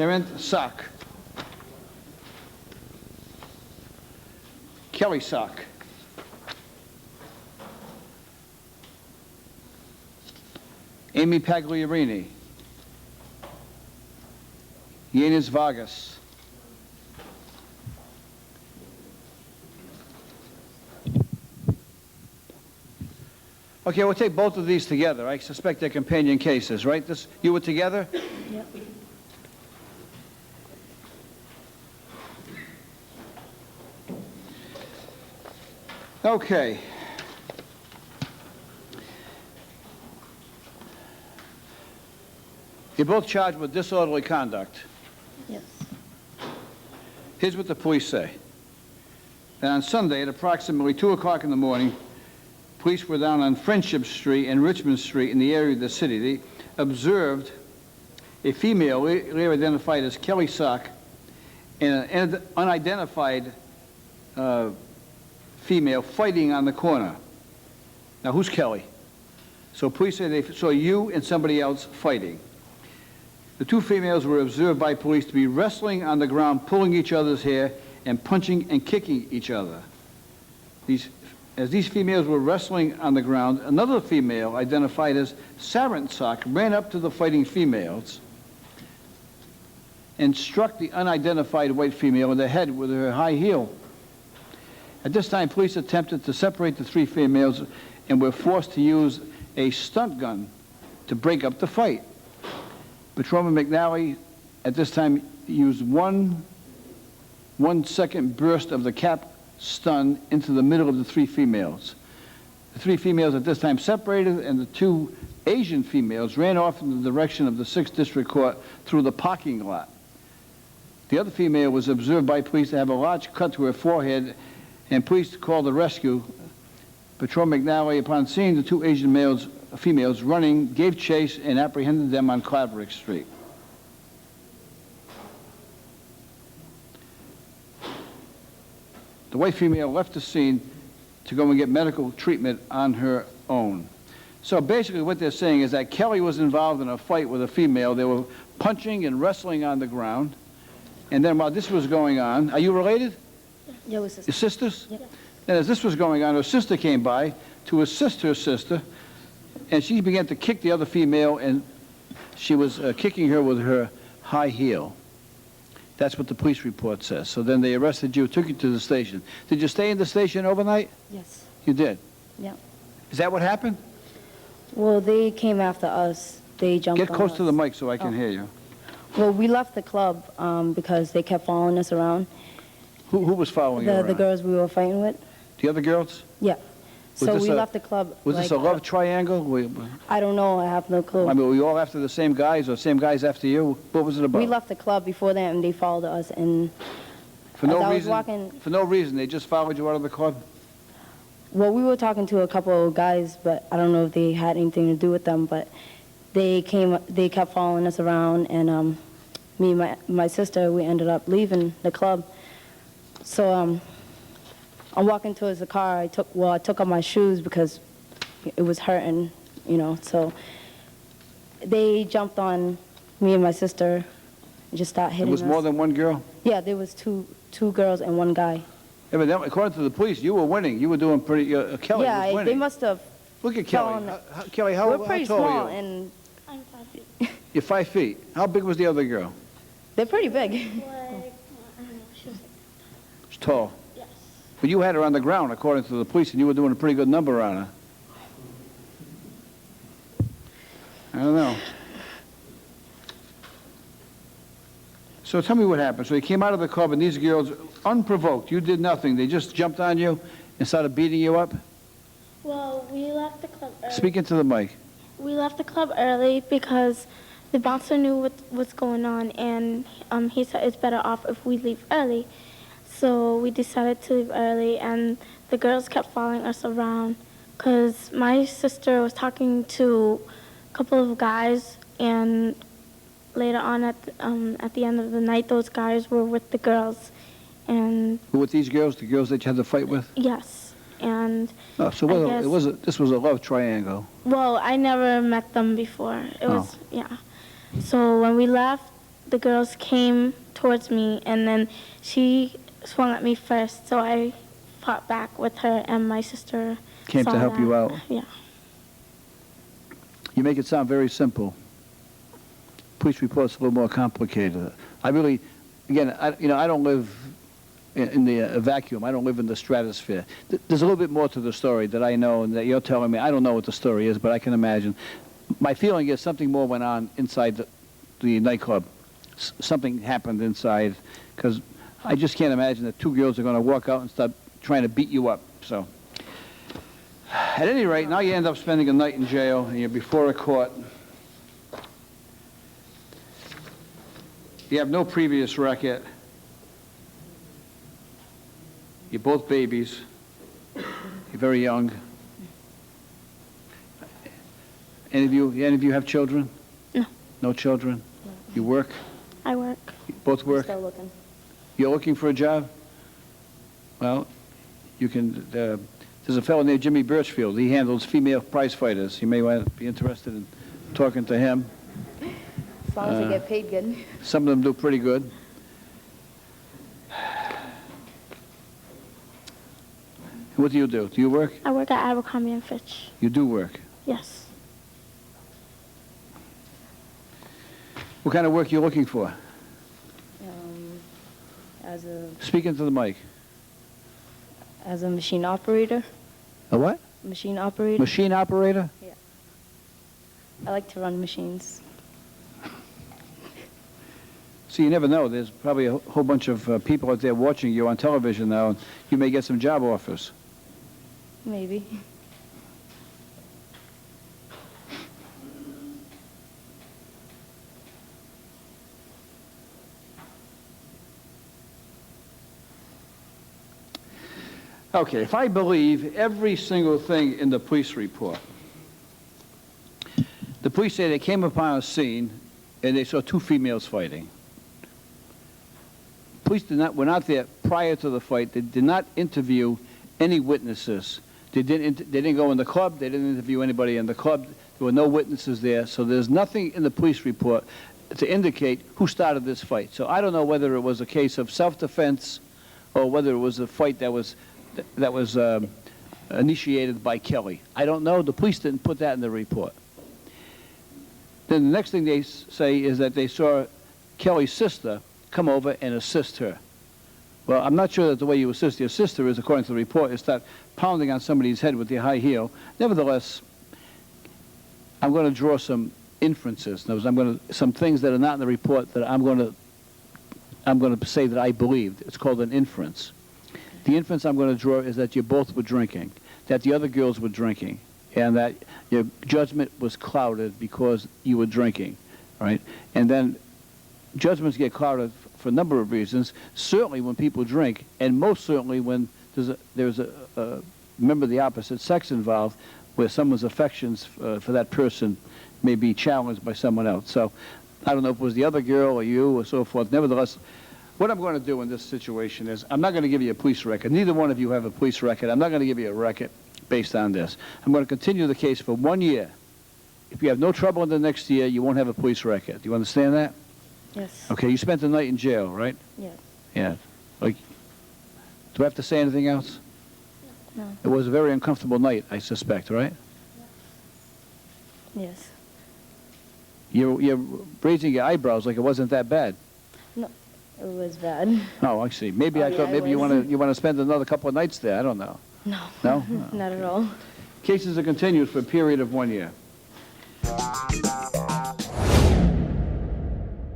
Sarant Sock. Kelly Sock. Amy Pagliarini. Yanis Vargas. Okay, we'll take both of these together. I suspect they're companion cases, right? You were together? Yep. Okay. You're both charged with disorderly conduct. Yes. Here's what the police say. That on Sunday at approximately 2 o'clock in the morning, police were down on Friendship Street and Richmond Street in the area of the city. They observed a female, later identified as Kelly Sock, and an unidentified female fighting on the corner. Now, who's Kelly? So police say they saw you and somebody else fighting. The two females were observed by police to be wrestling on the ground, pulling each other's hair, and punching and kicking each other. As these females were wrestling on the ground, another female, identified as Sarant Sock, ran up to the fighting females and struck the unidentified white female in the head with her high heel. At this time, police attempted to separate the three females and were forced to use a stunt gun to break up the fight. Patrolman McNally, at this time, used one second burst of the cap stun into the middle of the three females. The three females at this time separated, and the two Asian females ran off in the direction of the 6th District Court through the parking lot. The other female was observed by police to have a large cut to her forehead, and police called the rescue. Patrolman McNally, upon seeing the two Asian females running, gave chase and apprehended them on Claverick Street. The white female left the scene to go and get medical treatment on her own. So basically what they're saying is that Kelly was involved in a fight with a female. They were punching and wrestling on the ground. And then while this was going on, are you related? Yeah, we're sisters. Your sisters? Yeah. And as this was going on, her sister came by to assist her sister, and she began to kick the other female, and she was kicking her with her high heel. That's what the police report says. So then they arrested you, took you to the station. Did you stay in the station overnight? Yes. You did? Yeah. Is that what happened? Well, they came after us. They jumped on us. Get close to the mic so I can hear you. Well, we left the club because they kept following us around. Who was following you around? The girls we were fighting with. The other girls? Yeah. So we left the club. Was this a love triangle? I don't know. I have no clue. I mean, were you all after the same guys, or same guys after you? What was it about? We left the club before that, and they followed us. And for no reason. For no reason, they just followed you out of the club. Well, we were talking to a couple of guys, but I don't know if they had anything to do with them. But they came. They kept following us around, and me and my sister, we ended up leaving the club. So I'm walking towards the car. I took off my shoes because it was hurting, you know. So they jumped on me and my sister and just started hitting us. There was more than one girl? Yeah, there was two girls and one guy. Evidently, according to the police, you were winning. You were doing pretty. Kelly was winning. Yeah, they must have. Look at Kelly. Kelly, how tall are you? We're pretty small, and I'm 5 feet. You're 5 feet. How big was the other girl? they're pretty big. Like, I don't know, she was She's tall. yes. But you had her on the ground, according to the police, and you were doing a pretty good number on her. I don't know. So tell me what happened. So you came out of the club, and these girls, unprovoked, you did nothing. They just jumped on you and started beating you up? Well, we left the club early. Speak into the mic. We left the club early because the bouncer knew what's going on, and he said it's better off if we leave early. So we decided to leave early, and the girls kept following us around because my sister was talking to a couple of guys, and later on at the end of the night, those guys were with the girls. And Who with these girls? The girls that you had to fight with? yes, and Oh, so this was a love triangle. well, I never met them before. It was, yeah. So when we left, the girls came towards me, and then she swung at me first, so I fought back with her, and my sister Came to saw help you that. out. Yeah. You make it sound very simple. Police report's a little more complicated. I really, again, I don't live in the vacuum. I don't live in the stratosphere. There's a little bit more to the story that I know and that you're telling me. I don't know what the story is, but I can imagine. My feeling is something more went on inside the nightclub. Something happened inside, because I just can't imagine that two girls are going to walk out and start trying to beat you up. So, at any rate, now you end up spending a night in jail, and you're before a court. You have no previous record. You're both babies. You're very young. Any of you have children? No. No children? No. You work? I work. You both work? Still looking. You're looking for a job? Well, you can, there's a fellow named Jimmy Birchfield. He handles female prize fighters. You may want to be interested in talking to him. As long as they get paid good. Some of them do pretty good. What do you do? Do you work? I work at Abercrombie and Fitch. You do work. Yes. What kind of work are you looking for? As Speak into the mic. a machine operator. A what? Machine operator. Machine operator? I like to run machines. See, you never know. There's probably a whole bunch of people out there watching you on television now, and you may get some job offers. Maybe. Okay, if I believe every single thing in the police report, the police say they came upon a scene and they saw two females fighting. Police were not there prior to the fight. They did not interview any witnesses. They didn't go in the club. They didn't interview anybody in the club. There were no witnesses there. So there's nothing in the police report to indicate who started this fight. So I don't know whether it was a case of self-defense or whether it was a fight that was initiated by Kelly. I don't know. The police didn't put that in the report. Then the next thing they say is that they saw Kelly's sister come over and assist her. Well, I'm not sure that the way you assist your sister is, according to the report, is start pounding on somebody's head with your high heel. Nevertheless, I'm going to draw some inferences. In other words, some things that are not in the report that I'm going to say that I believed. It's called an inference. The inference I'm going to draw is that you both were drinking, that the other girls were drinking, and that your judgment was clouded because you were drinking, right? And then judgments get clouded for a number of reasons, certainly when people drink, and most certainly when there's a member of the opposite sex involved, where someone's affections for that person may be challenged by someone else. So I don't know if it was the other girl or you or so forth. Nevertheless, what I'm going to do in this situation is I'm not going to give you a police record. Neither one of you have a police record. I'm not going to give you a record based on this. I'm going to continue the case for 1 year. If you have no trouble in the next year, you won't have a police record. Do you understand that? Yes. Okay, you spent the night in jail, right? Yes. Yeah. Like, do I have to say anything else? No. It was a very uncomfortable night, I suspect, right? Yes. You're raising your eyebrows like it wasn't that bad. No, it was bad. Oh, I see. Maybe I thought yeah, maybe it was. you want to spend another couple of nights there. I don't know. No. No? Not at all. Cases are continued for a period of 1 year.